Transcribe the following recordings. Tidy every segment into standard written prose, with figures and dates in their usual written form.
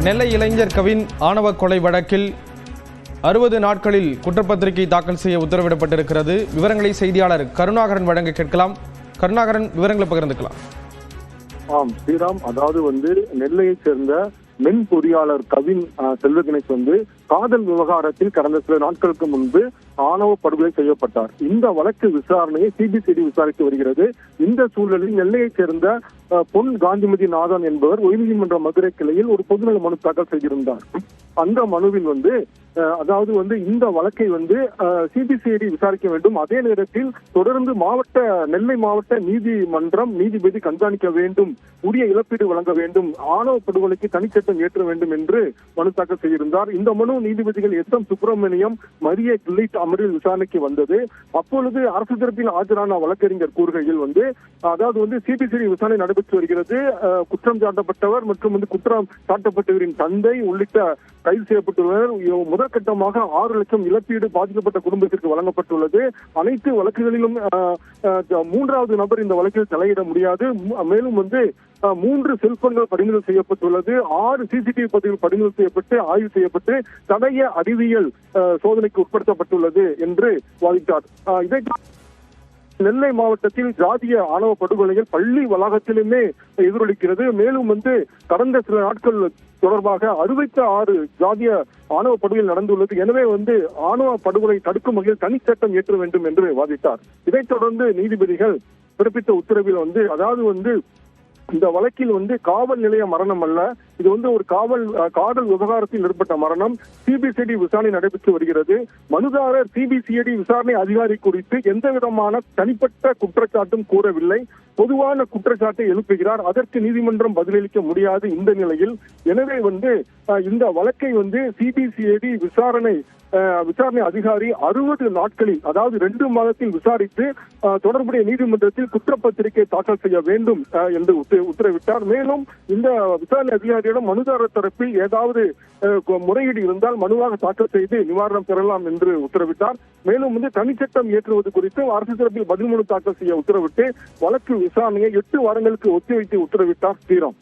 நெல்லை இளைஞர் கவின் ஆணவ கொலை வழக்கில் 60 நாட்களில் குற்றப்பத்திரிகை தாக்கல் செய்ய உத்தரவிடப்பட்டிருக்கிறது. விவரங்களை செய்தியாளர் கருணாகரன் வழங்க கேட்கலாம். கருணாகரன், விவரங்களை பகிர்ந்துக்கலாம். ஸ்ரீராம், அதாவது நெல்லையைச் சேர்ந்த மென் பொறியாளர் கவின் செல்வகணேஷ் காதல் விவகாரத்தில் கடந்த சில நாட்களுக்கு முன்பு ஆணவ படுகொலை செய்யப்பட்டார். இந்த வழக்கு விசாரணையை சிபிசிஐடி விசாரித்து வருகிறது. இந்த சூழலில் நெல்லையைச் சேர்ந்த பொன் காந்திமதி நாதன் என்பவர் உயர்நீதிமன்ற மதுரை கிளையில் ஒரு பொதுநல மனு தாக்கல் செய்திருந்தார். அந்த மனுவில் அதாவது இந்த வழக்கை சிபிசிஐடி விசாரிக்க வேண்டும். அதே நேரத்தில் தொடர்ந்து நெல்லை மாவட்ட நீதிமன்றம் நீதிபதி கண்காணிக்க வேண்டும், உரிய இழப்பீடு வழங்க வேண்டும், ஆணவ படுகொலைக்கு தனிச்சட்டம் ஏற்ற வேண்டும் என்று மனு தாக்கல் செய்திருந்தார். இந்த மனு நீதிபதிகள் SM சுப்பிரமணியம், மரிய கில்லைட் அமர்வில் விசாரணைக்கு வந்தது. அப்பொழுது அரசு தரப்பில் ஆஜரான வழக்கறிஞர் கூறுகையில் அதாவது சிபிசிஐடி விசாரணை நடைபெற்று வருகிறது. குற்றம் சாட்டப்பட்டவர் மற்றும் குற்றம் சாட்டப்பட்டவரின் தந்தை உள்ளிட்ட கைது செய்யப்பட்டுள்ளனர். முதற்கட்டமாக 6 லட்சம் இழப்பீடு பாதிக்கப்பட்ட குடும்பத்திற்கு வழங்கப்பட்டுள்ளது. அனைத்து வழக்குகளிலும் 3வது நபர் இந்த வழக்கில் தலையிட முடியாது. மேலும் 3 செல்போன்கள் பறிமுதல் செய்யப்பட்டுள்ளது. 6 CCTV பதிவுகள் பறிமுதல் செய்யப்பட்டு ஆய்வு செய்யப்பட்டு தடய அறிவியல் சோதனைக்கு உட்படுத்தப்பட்டுள்ளது என்று வாதிட்டார். இதை நெல்லை மாவட்டத்தில் ஜாதிய ஆணவ படுகொலைகள் பள்ளி வளாகத்திலுமே எதிரொலிக்கிறது. மேலும் கடந்த சில நாட்கள் தொடர்பாக 66 ஜாதிய ஆணவ படுகொலை நடந்துள்ளது. எனவே ஆணவ படுகொலை தடுக்கும் வகையில் தனிச்சட்டம் ஏற்ற வேண்டும் என்று வாதிட்டார். இதைத் தொடர்ந்து நீதிபதிகள் பிறப்பித்த உத்தரவில் அதாவது இந்த வழக்கில் காவல் நிலைய மரணம் அல்ல, இது ஒரு காதல் விவகாரத்தில் ஏற்பட்ட மரணம். சிபிசிஐடி விசாரணை நடைபெற்று வருகிறது. மனுதாரர் சிபிசிஐடி விசாரணை அதிகாரி குறித்து எந்த விதமான தனிப்பட்ட குற்றச்சாட்டும் கூறவில்லை. பொதுவான குற்றச்சாட்டை எழுப்புகிறார். அதற்கு நீதிமன்றம் பதிலளிக்க முடியாது இந்த நிலையில். எனவே இந்த வழக்கை சிபிசிஐடி விசாரணை அதிகாரி 60 நாட்களில், அதாவது 2 மாதத்தில் விசாரித்து தொடர்புடைய நீதிமன்றத்தில் குற்றப்பத்திரிகை தாக்கல் செய்ய வேண்டும் என்று உத்தரவிட்டார். மேலும் இந்த விசாரணை அதிகாரியிடம் மனுதாரர் தரப்பில் ஏதாவது முறையீடு இருந்தால் மனுவாக தாக்கல் செய்து நிவாரணம் பெறலாம் என்று உத்தரவிட்டார். மேலும் தனிச்சட்டம் ஏற்றுவது குறித்து அரசு தரப்பில் பதில் மனு தாக்கல் செய்ய உத்தரவிட்டு வழக்கு விசாரணையை 8 வாரங்களுக்கு ஒத்திவைத்து உத்தரவிட்டார். ஸ்ரீராம்,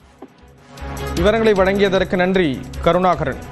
விவரங்களை வழங்கியதற்கு நன்றி கருணாகரன்.